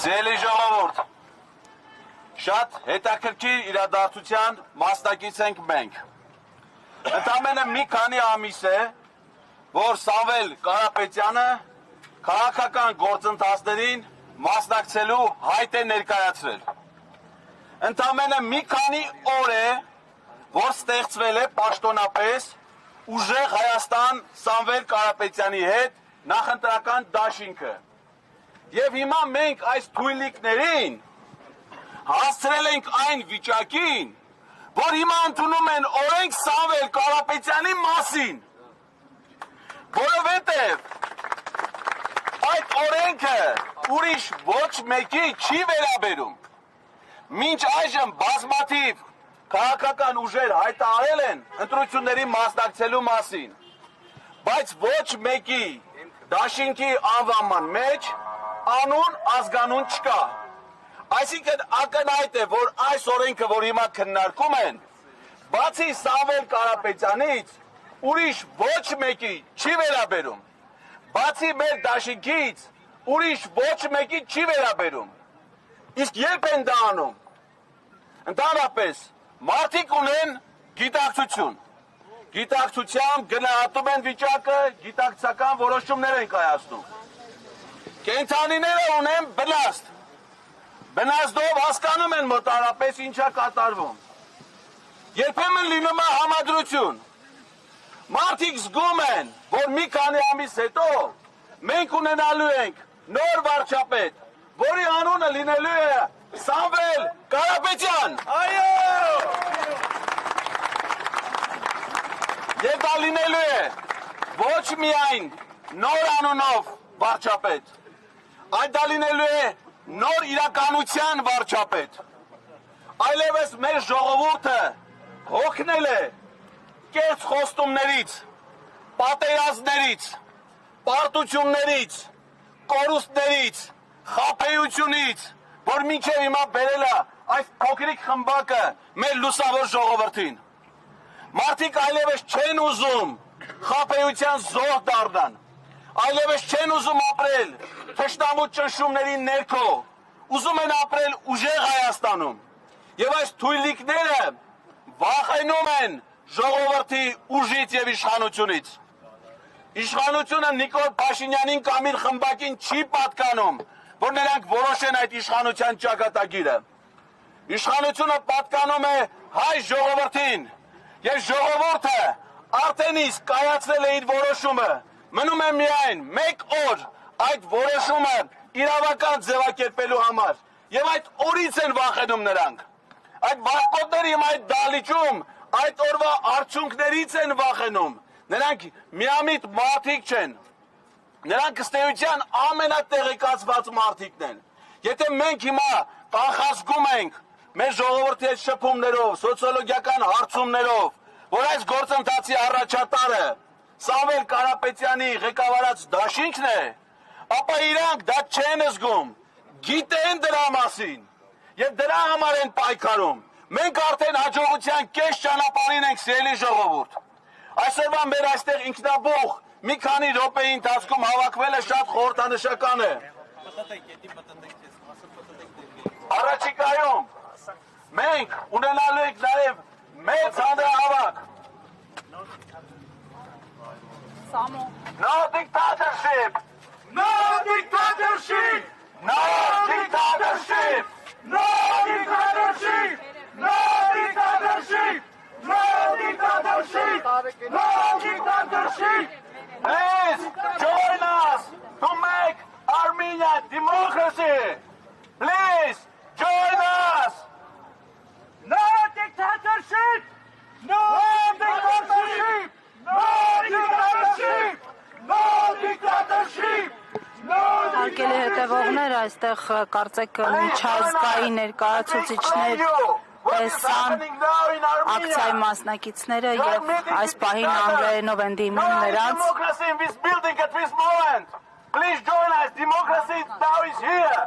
Սիրելի ժողովուրդ, շատ հետաքրքիր իրադարձության մասնակից ենք մենք։ Ընդամենը մի քանի ամիս է, որ Սամվել Կարապետյանը քաղաքական գործընթացներին մասնակցելու հայտ է ներկայացրել։ Ընդամենը մի քանի օր է, որ ստեղծվել է պաշտոնապես ուժեղ Հայաստան Սամվել Կարապետյանի հետ նախընտրական դաշինքը։ Եվ հիմա մենք այս թույլիկներին հասցրել ենք այն վիճակին, որ հիմա ընդունում են օրենք Սամվել Կարապետյանի մասին, որովհետև այդ օրենքը ուրիշ ոչ մեկի չի վերաբերում։ Մինչ այժմ բազմաթիվ քաղաքական ուժեր հայտարարել են ընտրությունների մասնակցելու մասին, բայց ոչ մեկի դաշինքի անվանման մեջ անուն ազգանուն չկա։ Այսինքն ակնհայտ է, որ այս օրենքը, որ հիմա քննարկում են, բացի Սամվել Կարապետյանից ուրիշ ոչ մեկի չի վերաբերում, բացի մեր դաշինքից ուրիշ ոչ մեկի չի վերաբերում։ Իսկ երբ են դա անում։ Ընդհանրապես մարդիկ ունեն գիտակցություն, գիտակցությամբ գնահատում են վիճակը, գիտակցական որոշումներ են կայացնում։ Կենդանիները ունեն բնաստ, բնաստով հասկանում են մոտարապես ինչա կատարվում։ Երբեմն լինում է համադրություն, մարդիկ զգում են, որ մի քանի ամիս հետո մենք ունենալու ենք նոր վարչապետ, որի անունը լինելու է Սամվել Կարապետյան։ Այո! Եվ դա լինելու է ոչ միայն նոր անունով վարչապետ, այլ դա լինելու է նոր իրականության վարչապետ։ Այլևս մեր ժողովուրդը հոգնել է կեղծ խոստումներից, պատերազմներից, պարտություններից, կորուստներից, խաբեությունից, որ մինչև հիմա բերել է այս փոքրիկ խմբակը մեր լուսավոր ժողովրդին։ Մարդիկ այլևս չեն ուզում խաբեության զոհ դառնան, այլևս չեն ուզում ապրել թշնամու ճնշումների ներքո, ուզում են ապրել ուժեղ Հայաստանում։ Եվ այս թույլիկները վախենում են ժողովրդի ուժից եւ իշխանությունից։ Իշխանությունը Նիկոլ Փաշինյանին կամ իր խմբակին չի պատկանում, որ նրանք որոշեն այդ իշխանության ճակատագիրը։ Իշխանությունը պատկանում է հայ ժողովրդին, եւ ժողովուրդը արդեն իսկ կայացրել է իր որոշումը։ Մնում է միայն մեկ օր այդ որոշումը իրավական ձևակերպելու համար, եւ այդ օրից են վախենում նրանք։ Այդ վախկոտների այդ դալիճում այդ օրվա արդյունքներից են վախենում։ Նրանք միամիտ մարդիկ չեն։ Նրանք ըստ էության ամենատեղեկացված մարդիկն են։ Եթե մենք հիմա կանխազգում ենք մեր ժողովրդի հետ շփումներով, սոցիոլոգիական հարցումներով, որ այս գործընթացի առաջատարը Սամվել Կարապետյանի ղեկավարած դաշինքն է, ապա իրանք դա չեն զգում, գիտեն դրա մասին եւ դրա համար են պայքարում։ Մենք արդեն հաջողության կես ճանապարհին ենք, սիրելի ժողովուրդ։ Այսօրվա մեր այստեղ ինքնաբուխ մի քանի րոպեի ընթացքում հավաքվելը շատ խորհրդանշական է։ Առաջիկայում մենք ունենալու ենք նաև մեծ հանրահավաք։ No dictatorship! No dictatorship! No dictatorship! No dictatorship! No dictatorship! No dictatorship! No dictatorship! Please join us to make Armenia democracy! Please join us! No dictatorship! No dictatorship! No dictatorship! No dictatorship! Արկելի հետևողներ, այստեղ կարծեք միջազգային ներկայացուցիչներ տեսան ակցիայի մասնակիցները եւ այս պահին անգլերենով են դիմում նրանց։ Please join us. Democracy now is here.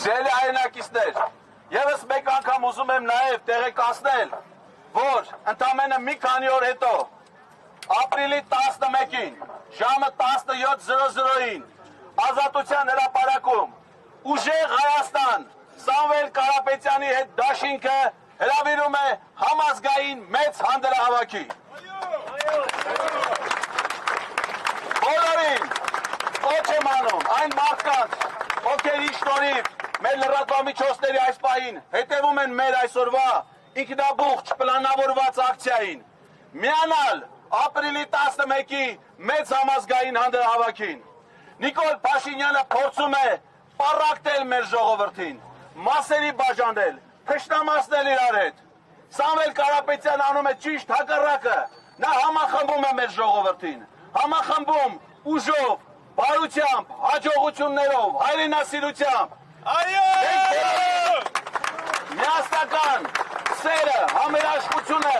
Ձեր հայրենակիցներ, եւս մեկ անգամ ուզում եմ նաեւ տեղեկացնել, որ ընդամենը մի քանի օր հետո ապրիլի 11-ին ժամը 17:00-ին Ազատության հրապարակում Ուժեղ Հայաստան Սամվել Կարապետյանի հետ դաշինքը հրավիրում է համազգային մեծ հանդրահավաքի։ Բոլորին կոչ եմ անում այն մարդկանց, ովքեր շնորհիվ մեր լրատվամիջոցների այս պահին հետևում են մեր այսօրվա ինքնաբուխ պլանավորված ակցիային, միանալ ապրիլի 11-ի մեծ համազգային հանդրահավաքին։ Նիկոլ Փաշինյանը փորձում է պառակտել մեր ժողովրդին, մասերի բաժանել, թշնամացնել իրար հետ։ Սամվել Կարապետյանը անում է ճիշտ հակառակը, նա համախմբում է մեր ժողովրդին, համախմբում ուժով, բարությամբ, հաջողություններով, հայրենասիրությամբ։ Միասնական սերը, համերաշխությունը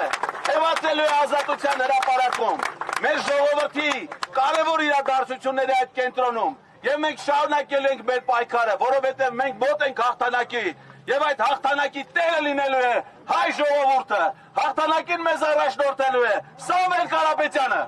թևածելու է Ազատության հրապարակում, մեր ժողովրդի կարևոր իրադարձությունների այդ կենտրոնում, եւ մենք շարունակելու ենք մեր պայքարը, որովհետեւ մենք մոտ ենք հաղթանակի, եւ այդ հաղթանակի տերը լինելու է հայ ժողովուրդը, հաղթանակին մեզ առաջնորդելու է Սամվել Կարապետյանը։